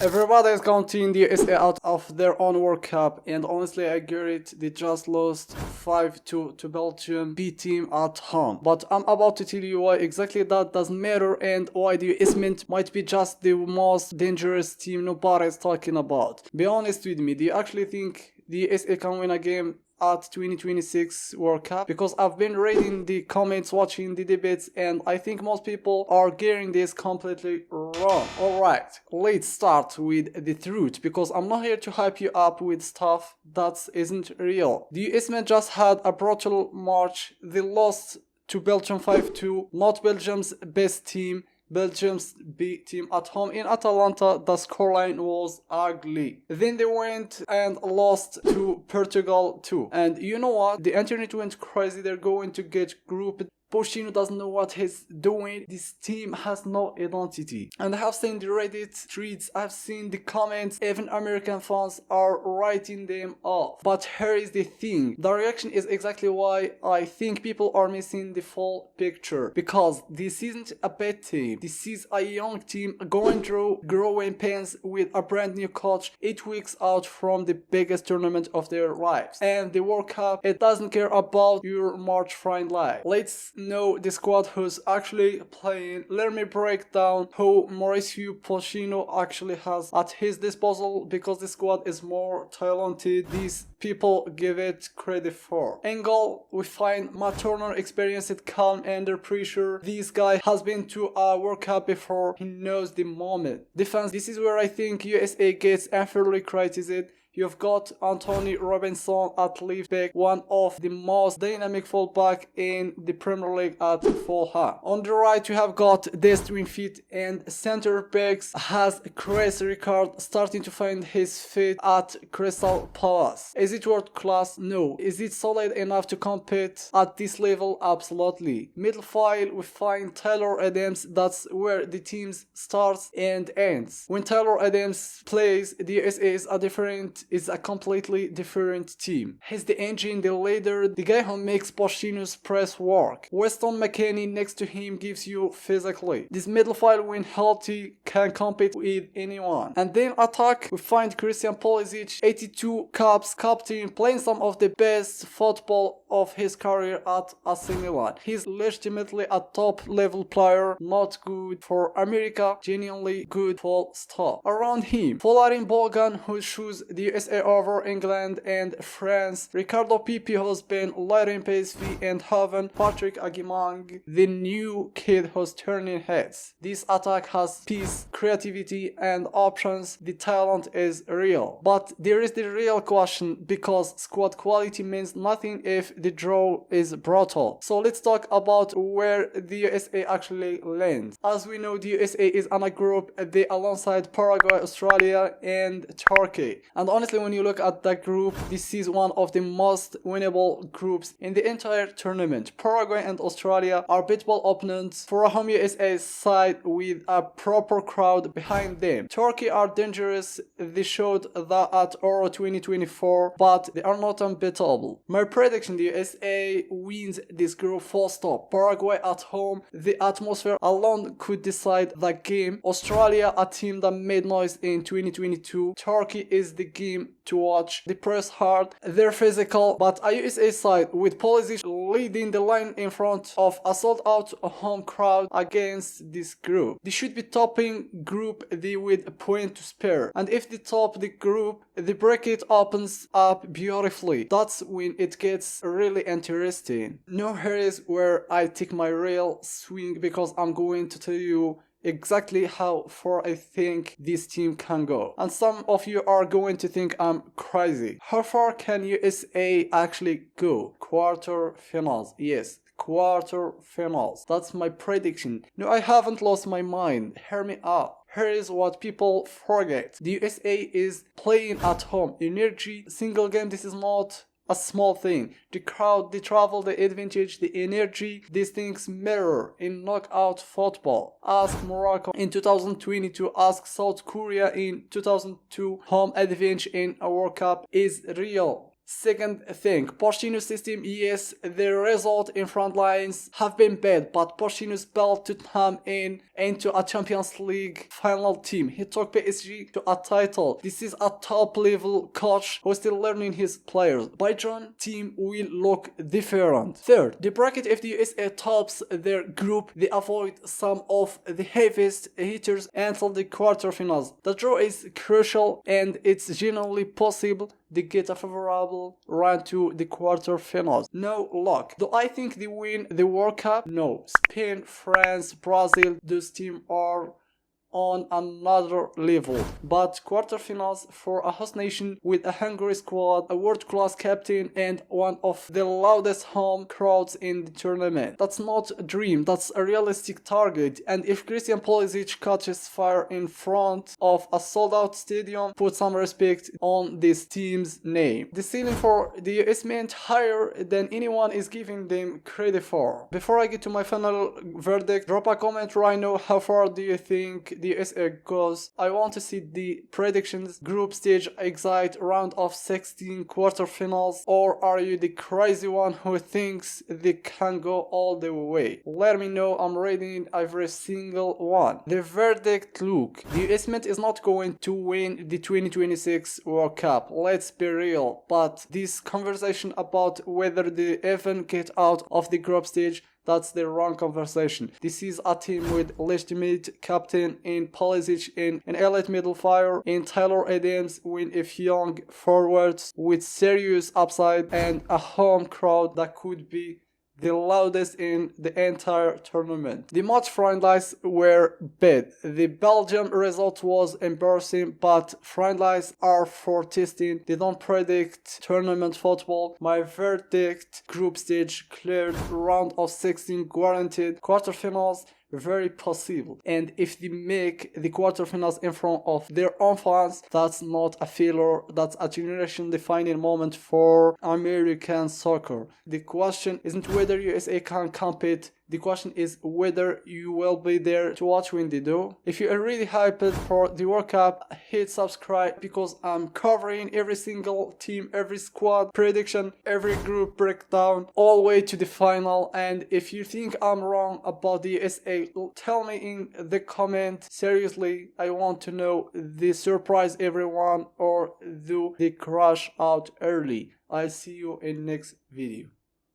Everybody is counting the USA out of their own World Cup, and honestly I get it, they just lost 5-2 to Belgium B team at home. But I'm about to tell you why exactly that doesn't matter and why the USMNT might be just the most dangerous team nobody is talking about. Be honest with me, do you actually think the USA can win a game at 2026 World Cup? Because I've been reading the comments, watching the debates, and I think most people are getting this completely wrong. Alright, let's start with the truth, because I'm not here to hype you up with stuff that isn't real. The US men just had a brutal match. They lost to Belgium 5-2, not Belgium's best team, Belgium's B team at home in Atalanta. The scoreline was ugly. Then they went and lost to Portugal too. And you know what? The internet went crazy. They're going to get grouped. Pochettino doesn't know what he's doing. This team has no identity. And I have seen the Reddit threads, I've seen the comments, even American fans are writing them off. But here is the thing. The reaction is exactly why I think people are missing the full picture. Because this isn't a bad team. This is a young team going through growing pains with a brand new coach 8 weeks out from the biggest tournament of their lives. And the World Cup, it doesn't care about your March friend life. Let's know the squad who's actually playing. Let me break down who Mauricio Pochettino actually has at his disposal, because the squad is more talented these people give it credit for. In goal, we find Matt Turner, experienced, calm under pressure. This guy has been to a World Cup before, he knows the moment. Defense, this is where I think USA gets unfairly criticized. You've got Anthony Robinson at left back, one of the most dynamic fullback in the Premier League at Fulham. On the right, you have got Destin Fit, and center backs has Chris Ricard starting to find his feet at Crystal Palace. Is it world class? No. Is it solid enough to compete at this level? Absolutely. Middle file, we find Tyler Adams. That's where the team starts and ends. When Tyler Adams plays, the USA is a completely different team. He's the engine, the leader, the guy who makes Pochettino's press work. Weston McKennie next to him gives you physically. This middle file, when healthy, can compete with anyone. And then attack, we find Christian Pulisic, 82 caps, captain, playing some of the best football of his career at AC Milan. He's legitimately a top level player, not good for America, genuinely good, full stop. Around him, Folarin Balogun, who chooses the USA over England and France, Ricardo Pepi, who's been leading PSV and Haven, Patrick Agimang, the new kid who's turning heads. This attack has peace, creativity and options. The talent is real. But there is the real question, because squad quality means nothing if the draw is brutal. So let's talk about where the USA actually lands. As we know, the USA is on a group alongside Paraguay, Australia and Turkey. And honestly, when you look at that group, this is one of the most winnable groups in the entire tournament. Paraguay and Australia are beatable opponents for a home USA side with a proper crowd behind them. Turkey are dangerous, they showed that at Euro 2024, but they are not unbeatable. My prediction, the USA wins this group full stop. Paraguay at home, the atmosphere alone could decide the game. Australia, a team that made noise in 2022. Turkey is the game to watch. They press hard, they're physical, but a USA side with Pulisic leading the line in front of a sold out home crowd against this group. They should be topping Group D with a point to spare. And if they top the group, the bracket opens up beautifully. That's when it gets really interesting. Now here is where I take my real swing, because I'm going to tell you exactly how far I think this team can go. And some of you are going to think I'm crazy. How far can USA actually go? Quarterfinals. Yes, quarterfinals. That's my prediction. No, I haven't lost my mind. Hear me out. Here is what people forget. The USA is playing at home. Energy, single game, this is not a small thing. The crowd, the travel, the advantage, the energy, these things matter in knockout football. Ask Morocco in 2022, ask South Korea in 2002. Home advantage in a World Cup is real. Second thing, Pochettino's system, yes, the result in front lines have been bad, but Pochettino's built Tottenham into a Champions League final team. He took PSG to a title. This is a top level coach who's still learning his players. By June, team will look different. Third, the bracket, if the USA tops their group, they avoid some of the heaviest hitters until the quarterfinals. The draw is crucial and it's genuinely possible they get a favorable run to the quarterfinals. No luck. Do I think they win the World Cup? No. Spain, France, Brazil, those teams are on another level. But quarterfinals for a host nation with a hungry squad, a world-class captain, and one of the loudest home crowds in the tournament. That's not a dream, that's a realistic target. And if Christian Pulisic catches fire in front of a sold-out stadium, put some respect on this team's name. The ceiling for the USMNT higher than anyone is giving them credit for. Before I get to my final verdict, drop a comment right now. How far do you think the USA goes? I want to see the predictions, group stage, exit, round of 16, quarterfinals, or are you the crazy one who thinks they can go all the way? Let me know, I'm reading every single one. The verdict, look, the USMNT is not going to win the 2026 World Cup, let's be real, but this conversation about whether they even get out of the group stage, that's the wrong conversation. This is a team with legitimate captain in Pulisic, in an elite middle fire, in Taylor Adams, with a young forwards with serious upside and a home crowd that could be the loudest in the entire tournament. The match friendlies were bad. The Belgium result was embarrassing, but friendlies are for testing. They don't predict tournament football. My verdict, group stage cleared, round of 16 guaranteed, quarterfinals very possible. And if they make the quarterfinals in front of their own fans, that's not a failure, that's a generation defining moment for American soccer. The question isn't whether USA can compete, the question is whether you will be there to watch when they do. If you are really hyped for the World Cup, hit subscribe because I'm covering every single team, every squad prediction, every group breakdown, all the way to the final. And if you think I'm wrong about the USA, tell me in the comment. Seriously, I want to know, they surprise everyone or do they crash out early? I'll see you in next video.